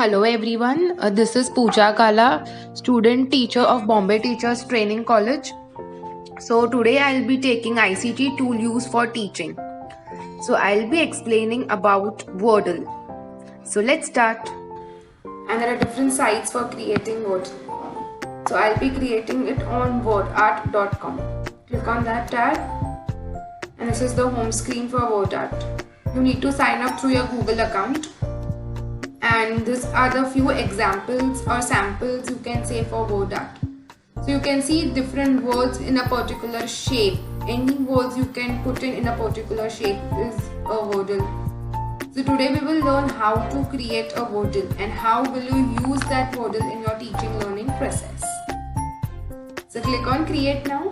Hello everyone, this is Pooja Kala, student teacher of Bombay Teachers Training College. So today I'll be taking ICT tool use for teaching. So I'll be explaining about Wordle. So let's start. And there are different sites for creating Wordle. So I'll be creating it on wordart.com. Click on that tab and this is the home screen for WordArt. You need to sign up through your Google account. And these are the few examples or samples you can say for WordArt. So you can see different words in a particular shape. Any words you can put in a particular shape is a Wordle. So today we will learn how to create a Wordle and how will you use that Wordle in your teaching learning process. So click on create now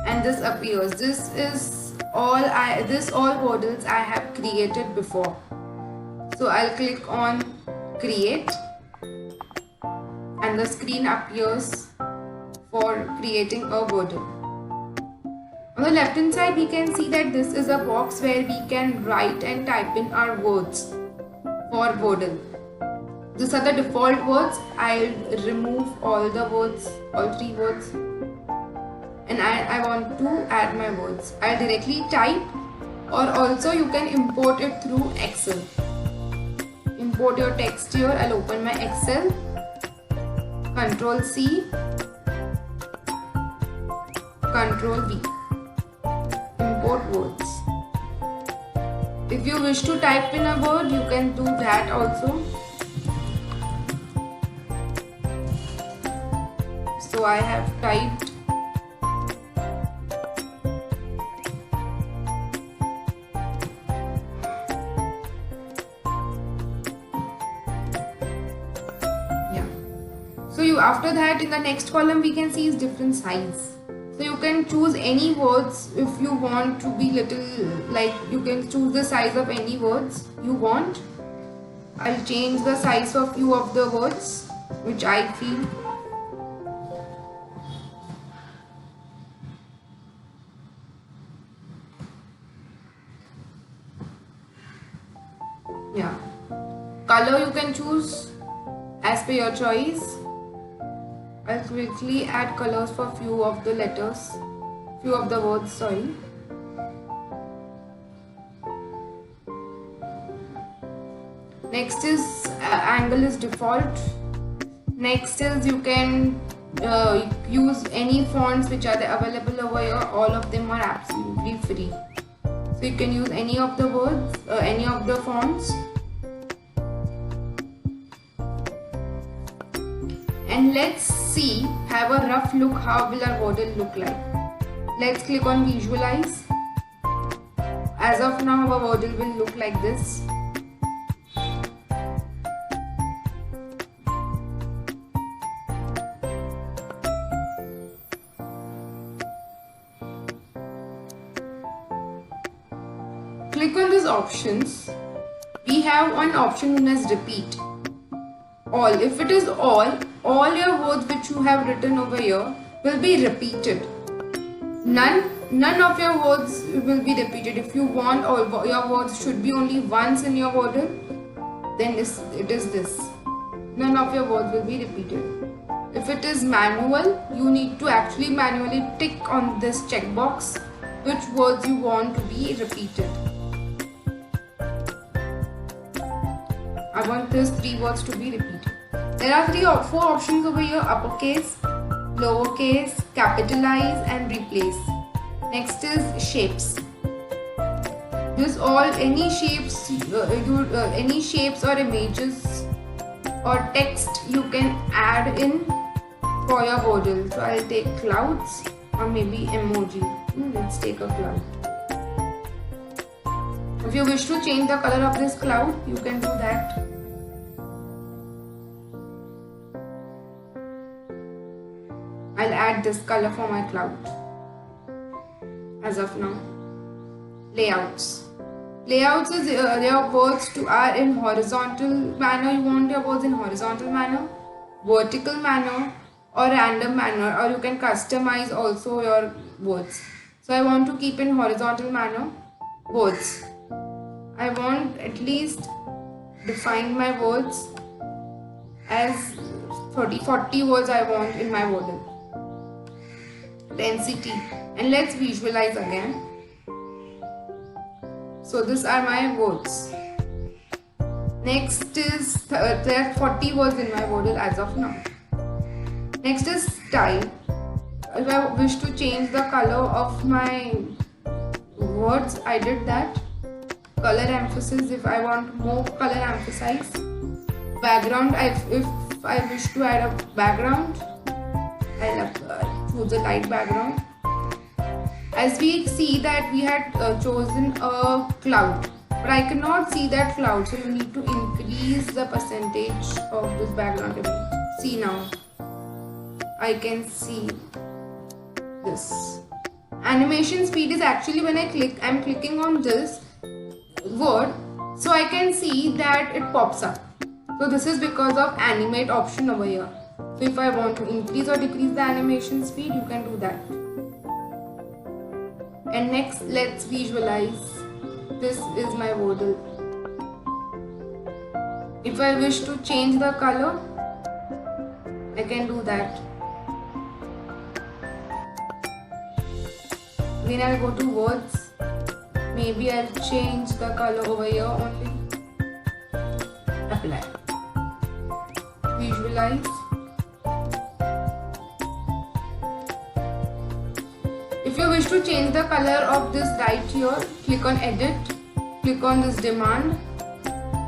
and this appears. This is all Wordles I have created before. So I'll click on create and the screen appears for creating a Wordle. On the left hand side we can see that this is a box where we can write and type in our words for Wordle. These are the default words. I'll remove all the words, all three words, and I want to add my words. I'll directly type, or also you can import it through Excel. Import your text here. I'll open my Excel. Control C, Control V. Import words. If you wish to type in a word, you can do that also. So I have typed after that in the next column we can see is different size. So you can choose any words if you want to be little, like you can choose the size of any words you want. I'll change the size of few of the words which I feel. Yeah. Color you can choose as per your choice. I'll quickly add colors for few of the letters, few of the words, sorry. Next is angle is default. Next is you can use any fonts which are available over here. All of them are absolutely free. So you can use any of the words, any of the fonts. And let's see, have a rough look how will our Wordle look like. Let's click on visualize. As of now our Wordle will look like this. Click on these options. We have one option known as repeat. All. If it is all your words which you have written over here will be repeated. None of your words will be repeated. If you want all your words should be only once in your Wordle, then it is this. None of your words will be repeated. If it is manual, you need to actually manually tick on this checkbox which words you want to be repeated. I want these three words to be repeated. There are 3 or 4 options over here: uppercase, lowercase, capitalize and replace. Next is shapes. This all any shapes or images or text you can add in for your Wordle. So I'll take clouds or maybe emoji. Let's take a cloud. If you wish to change the color of this cloud, you can do that. I'll add this color for my cloud. As of now. Layouts. Layouts is your words are in horizontal manner. You want your words in horizontal manner, vertical manner or random manner, or you can customize also your words. So I want to keep in horizontal manner words. I want at least defined my words as 30-40 words I want in my wordle. Density. And let's visualize again. So these are my words. Next is, there are 40 words in my wordle as of now. Next is style. If I wish to change the color of my words, I did that. Color emphasis, if I want more color emphasize. Background, if I wish to add a background, I'll choose a light background. As we see that we had chosen a cloud, but I cannot see that cloud, so you need to increase the percentage of this background image. See now, I can see this. Animation speed is actually when I'm clicking on this word, so I can see that it pops up. So this is because of animate option over here. So if I want to increase or decrease the animation speed, you can do that. And next, let's visualize. This is my wordle. If I wish to change the color, I can do that. Then I'll go to words. Maybe I'll change the color over here only. Apply. Visualize. If you wish to change the color of this right here, click on edit, click on this demand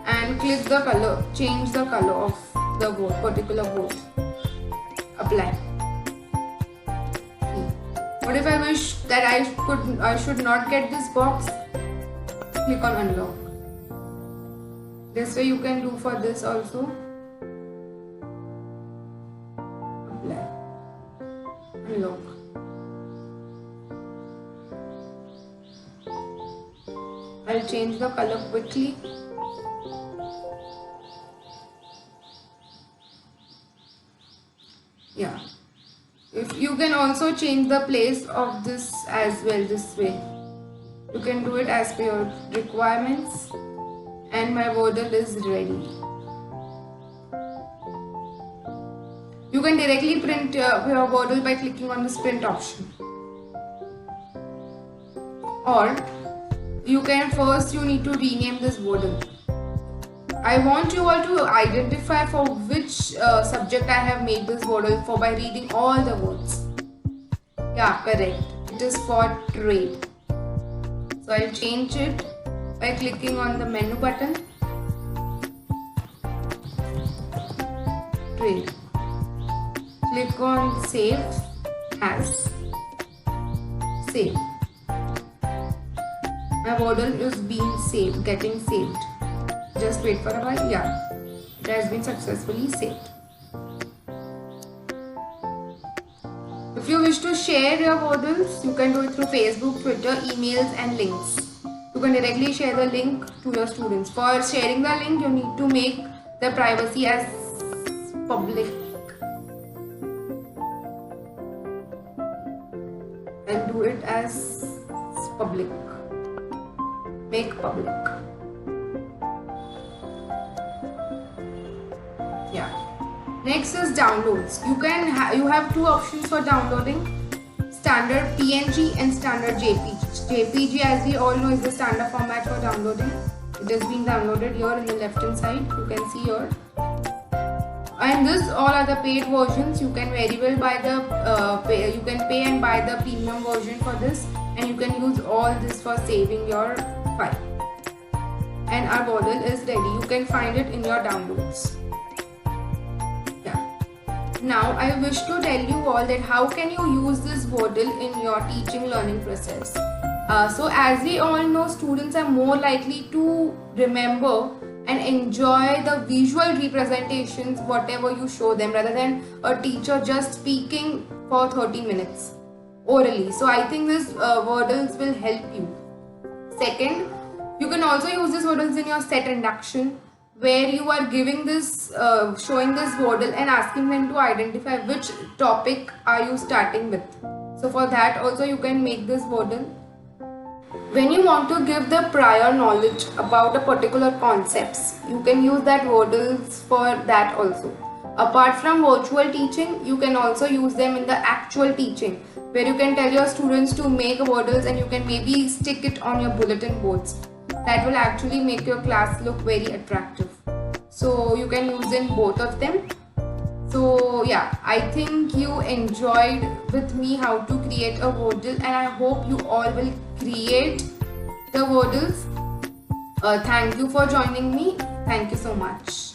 and click the color, change the color of the word, particular word. Apply. What if I wish that I should not get this box? Click on unlock. This way you can do for this also. Apply. Unlock. I'll change the color quickly. Yeah. If you can also change the place of this as well, this way. You can do it as per your requirements. And my wordle is ready. You can directly print your wordle by clicking on this print option. Or you need to rename this wordle. I want you all to identify for which subject I have made this wordle for by reading all the words. Yeah, correct. It is for trade. So I'll change it by clicking on the menu button. Trade. Click on save as. Save. My wordle is being saved, getting saved. Just wait for a while. Yeah, it has been successfully saved. If you wish to share your wordles, you can do it through Facebook, Twitter, emails and links. You can directly share the link to your students. For sharing the link, you need to make the privacy as public. And do it as public. Make public. Yeah. Next is downloads. You have two options for downloading: standard PNG and standard JPG. JPG, as we all know, is the standard format for downloading. It has been downloaded here in the left hand side. You can see here. And this all are the paid versions. You can very well buy the you can pay and buy the premium version for this, and you can use all this for saving your file. And our wordle is ready. You can find it in your downloads. Now I wish to tell you all that how can you use this wordle in your teaching learning process. So as we all know, students are more likely to remember and enjoy the visual representations whatever you show them, rather than a teacher just speaking for 30 minutes orally. So I think this wordles will help you. Second, you can also use these wordles in your set induction, where you are giving this, showing this wordle and asking them to identify which topic are you starting with. So for that also you can make this wordle. when you want to give the prior knowledge about a particular concepts, you can use that Wordles for that also. Apart from virtual teaching, you can also use them in the actual teaching, where you can tell your students to make Wordles and you can maybe stick it on your bulletin boards. That will actually make your class look very attractive. So you can use in both of them. So yeah, I think you enjoyed with me how to create a Wordle, and I hope you all will create the Wordles. Thank you for joining me. Thank you so much.